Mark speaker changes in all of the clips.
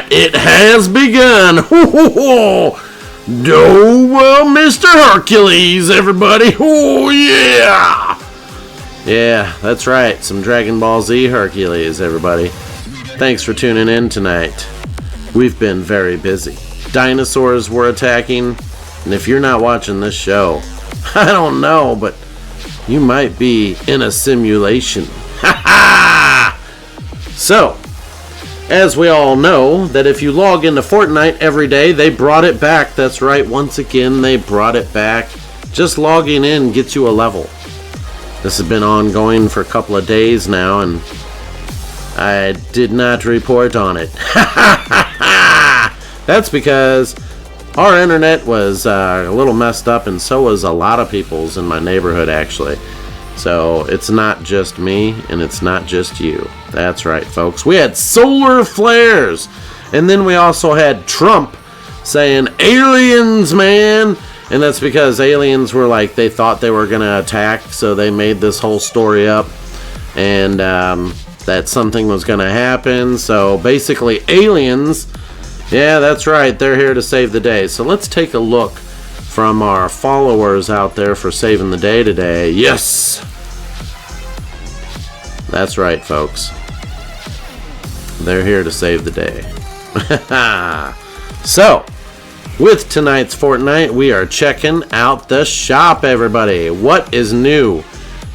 Speaker 1: that it has begun. Oh, well, Mr. Hercules, everybody. Oh, yeah. Yeah, that's right. Some Dragon Ball Z Hercules, everybody. Thanks for tuning in tonight. We've been very busy. Dinosaurs were attacking, and if you're not watching this show, I don't know, but you might be in a simulation. Ha ha! So, as we all know, that if you log into Fortnite every day, they brought it back. That's right, once again, they brought it back. Just logging in gets you a level. This has been ongoing for a couple of days now, and I did not report on it. That's because our internet was a little messed up, and so was a lot of people's in my neighborhood, actually. So it's not just me, and it's not just you. That's right, folks. We had solar flares, and then we also had Trump saying, aliens, man. And that's because aliens were like, they thought they were going to attack, so they made this whole story up, and that something was going to happen. So basically, aliens, yeah, that's right, they're here to save the day. So let's take a look from our followers out there for saving the day today. Yes! That's right, folks. They're here to save the day. So, with tonight's Fortnite, we are checking out the shop, everybody. What is new?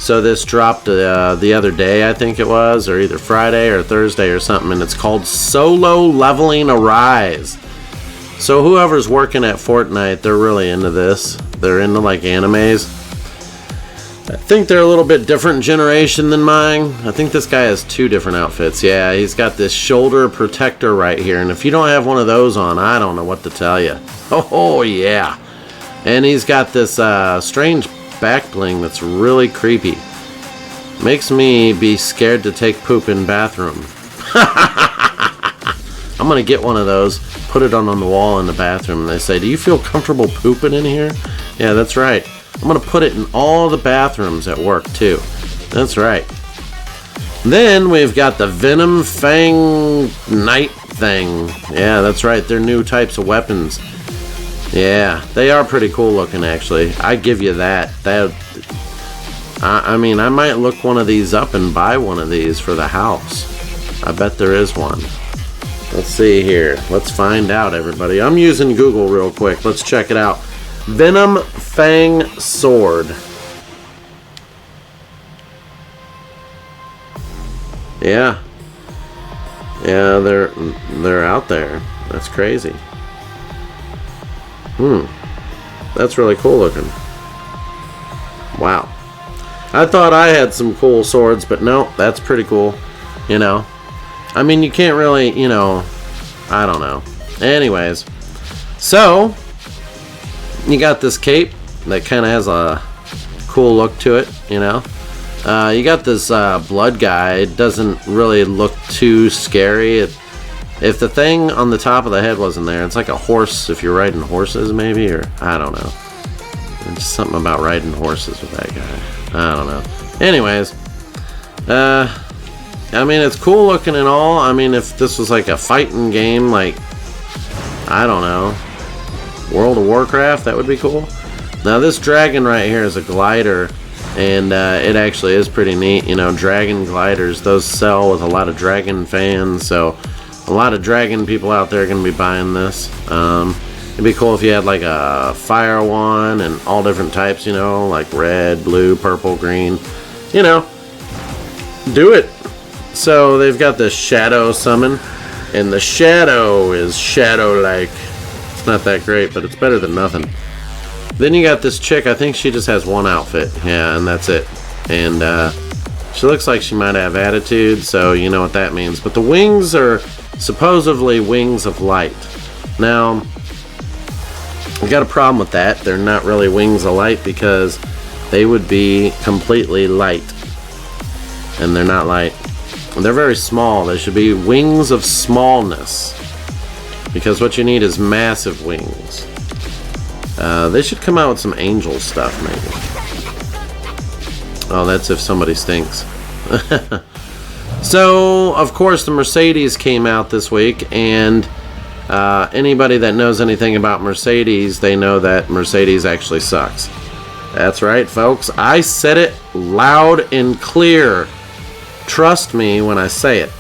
Speaker 1: So this dropped the other day, I think it was, or either Friday or Thursday or something, and it's called Solo Leveling Arise. So whoever's working at Fortnite, they're really into this. They're into like animes. I think they're a little bit different generation than mine. I think this guy has two different outfits. Yeah, he's got this shoulder protector right here, and if you don't have one of those on, I don't know what to tell you. Oh yeah. And he's got this strange back bling that's really creepy. Makes me be scared to take poop in bathroom. I'm gonna get one of those, put it on the wall in the bathroom, and they say, do you feel comfortable pooping in here? Yeah, that's right. I'm gonna put it in all the bathrooms at work too. That's right. Then we've got the Venom Fang Knight thing. Yeah, that's right. They're new types of weapons. Yeah, they are pretty cool looking, actually. I give you that. I mean, I might look one of these up and buy one of these for the house. I bet there is one. Let's see here. Let's find out, everybody. I'm using Google real quick. Let's check it out. Venom Fang Sword. Yeah. Yeah, they're out there. That's crazy. That's really cool looking. Wow. I thought I had some cool swords, but no, that's pretty cool. You know. I mean, you can't really, you know, I don't know. Anyways. So, you got this cape that kind of has a cool look to it, you know. You got this blood guy. It doesn't really look too scary. If the thing on the top of the head wasn't there, it's like a horse if you're riding horses, maybe, or I don't know. It's something about riding horses with that guy. I don't know. Anyways, I mean, it's cool looking and all. I mean, if this was like a fighting game, like, I don't know, World of Warcraft, that would be cool. Now, this dragon right here is a glider, and it actually is pretty neat. You know, dragon gliders, those sell with a lot of dragon fans, so a lot of dragon people out there are going to be buying this. It'd be cool if you had like a fire one and all different types, you know, like red, blue, purple, green. You know, do it. So they've got the shadow summon, and the shadow is shadow-like. It's not that great, but it's better than nothing. Then you got this chick. I think she just has one outfit. Yeah, and that's it. And she looks like she might have attitude, so you know what that means. But the wings are supposedly wings of light. Now, we got a problem with that. They're not really wings of light because they would be completely light. And they're not light. They're very small. They should be wings of smallness. Because what you need is massive wings. They should come out with some angel stuff, maybe. Oh, that's if somebody stinks. So, of course, the Mercedes came out this week, and Anybody that knows anything about Mercedes, they know that Mercedes actually sucks. That's right, folks. I said it loud and clear. Trust me when I say it.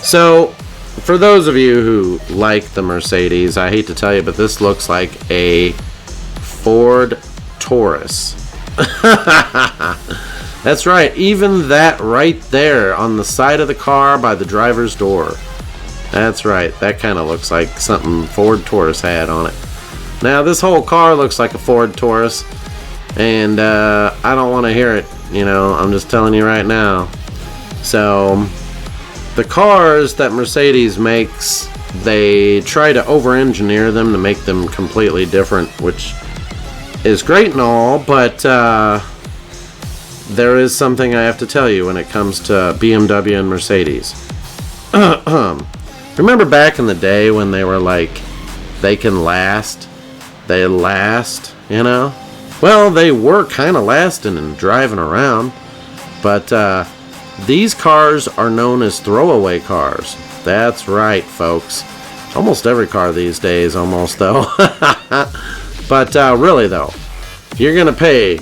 Speaker 1: So, for those of you who like the Mercedes, I hate to tell you, but this looks like a Ford Taurus. That's right. Even that right there on the side of the car by the driver's door. That's right. That kind of looks like something Ford Taurus had on it. Now, this whole car looks like a Ford Taurus, and I don't want to hear it, you know, I'm just telling you right now. So, the cars that Mercedes makes, they try to over-engineer them to make them completely different, which is great and all, but there is something I have to tell you when it comes to BMW and Mercedes. Remember back in the day when they were like, they can last? They last, you know? Well, they were kind of lasting and driving around, but these cars are known as throwaway cars. That's right, folks. Almost every car these days, almost, though. But really, though, you're going to pay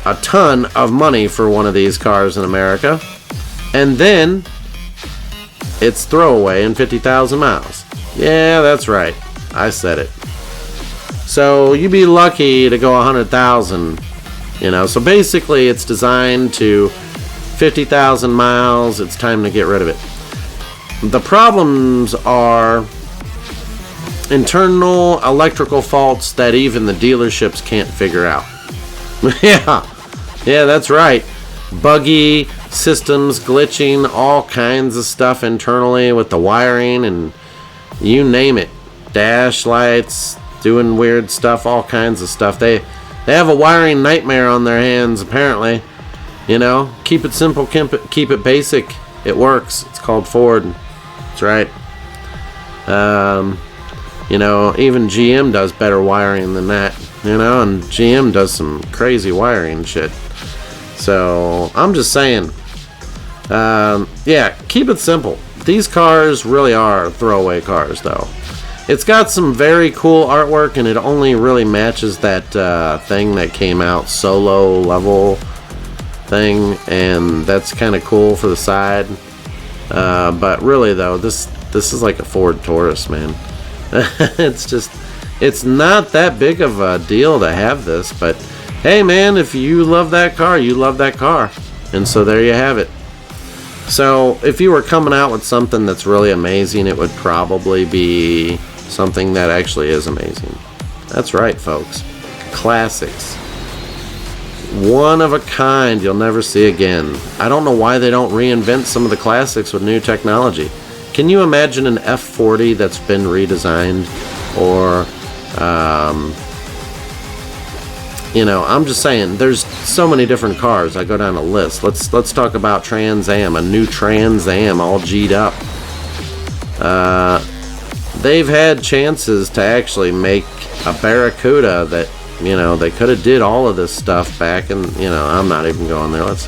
Speaker 1: a ton of money for one of these cars in America, and then it's throwaway in 50,000 miles. Yeah, that's right. I said it. So you'd be lucky to go 100,000, you know. So basically, it's designed to 50,000 miles. It's time to get rid of it. The problems are internal electrical faults that even the dealerships can't figure out. Yeah, that's right. Buggy systems, glitching, all kinds of stuff internally with the wiring and you name it. Dash lights, doing weird stuff, all kinds of stuff. They have a wiring nightmare on their hands, apparently. You know, keep it simple, keep it basic. It works. It's called Ford. That's right. You know, even GM does better wiring than that. You know, and GM does some crazy wiring shit. So, I'm just saying. Yeah, keep it simple. These cars really are throwaway cars, though. It's got some very cool artwork, and it only really matches that thing that came out, solo level thing, and that's kind of cool for the side. But really, though, this is like a Ford Taurus, man. It's not that big of a deal to have this, but hey, man, if you love that car, you love that car. And so there you have it. So if you were coming out with something that's really amazing, it would probably be something that actually is amazing. That's right, folks. Classics. One of a kind you'll never see again. I don't know why they don't reinvent some of the classics with new technology. Can you imagine an F40 that's been redesigned? Or, you know, I'm just saying, there's so many different cars. I go down a list. Let's talk about Trans Am, a new Trans Am all G'd up. They've had chances to actually make a Barracuda that, you know, they could have did all of this stuff back, and, you know, I'm not even going there. Let's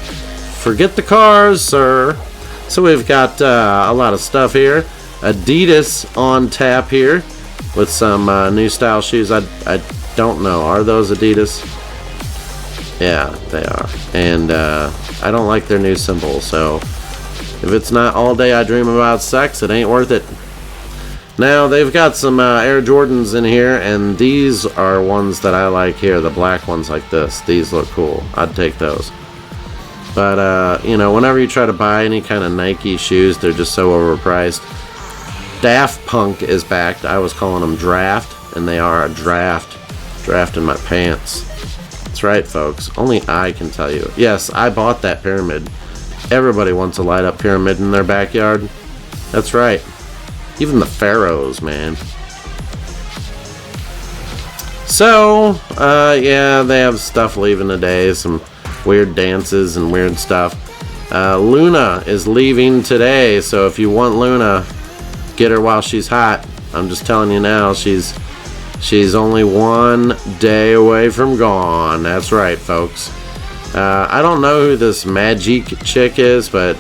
Speaker 1: forget the cars, sir. So we've got a lot of stuff here. Adidas on tap here with some new style shoes. I don't know. Are those Adidas? Yeah, they are. And I don't like their new symbol. So if it's not all day I dream about sex, it ain't worth it. Now they've got some Air Jordans in here, and these are ones that I like here. The black ones like this. These look cool. I'd take those. But, you know, whenever you try to buy any kind of Nike shoes, they're just so overpriced. Daft Punk is back. I was calling them Draft, and they are a draft. Draft in my pants. That's right, folks. Only I can tell you. Yes, I bought that pyramid. Everybody wants a light-up pyramid in their backyard. That's right. Even the pharaohs, man. So, yeah, they have stuff leaving today. Some weird dances and weird stuff. Luna is leaving today, so if you want Luna, get her while she's hot. I'm just telling you now, she's only 1 day away from gone. That's right, folks. I don't know who this Magic chick is, but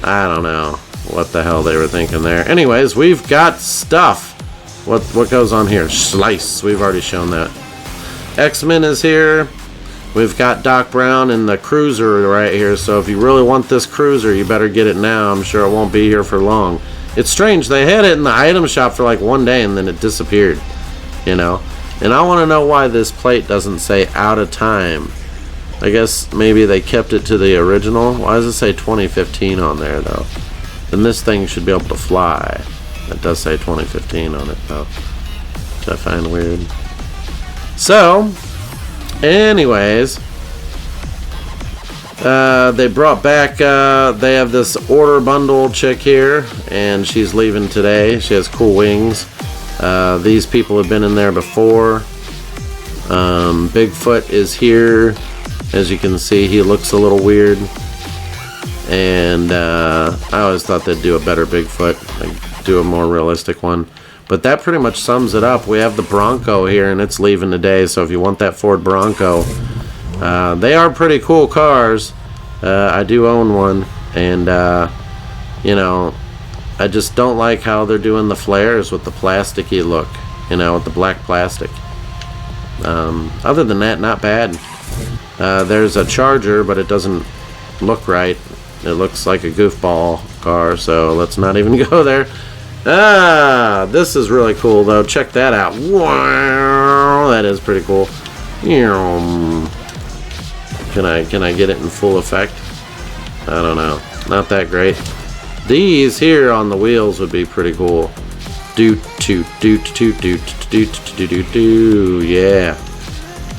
Speaker 1: I don't know. what the hell they were thinking there. Anyways, we've got stuff. What goes on here? Slice. We've already shown that. X-Men is here. We've got Doc Brown and the cruiser right here. So if you really want this cruiser, you better get it now. I'm sure it won't be here for long. It's strange. They had it in the item shop for like one day and then it disappeared. You know? And I want to know why this plate doesn't say out of time. I guess maybe they kept it to the original. Why does it say 2015 on there though? Then this thing should be able to fly. It does say 2015 on it though, which I find weird. So, anyways, they brought back, they have this order bundle chick here, and she's leaving today. She has cool wings. These people have been in there before. Bigfoot is here. As you can see, he looks a little weird. And I always thought they'd do a better Bigfoot, like do a more realistic one. But that pretty much sums it up. We have the Bronco here, and it's leaving today. So if you want that Ford Bronco, they are pretty cool cars. I do own one, and you know, I just don't like how they're doing the flares with the plasticky look, you know, with the black plastic. Other than that, not bad. There's a Charger, but it doesn't look right. It looks like a goofball car, so let's not even go there. This is really cool though. Check that out. Wow, that is pretty cool. Can I get it in full effect? I don't know. Not that great. These here on the wheels would be pretty cool. Yeah.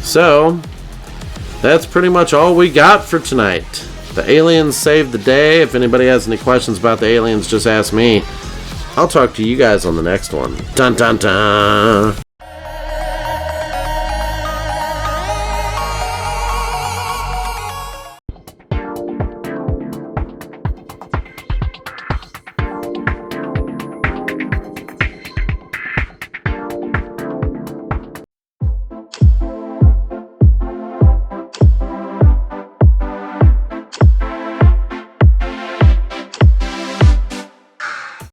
Speaker 1: So that's pretty much all we got for tonight. The aliens saved the day. If anybody has any questions about the aliens, just ask me. I'll talk to you guys on the next one. Dun dun dun.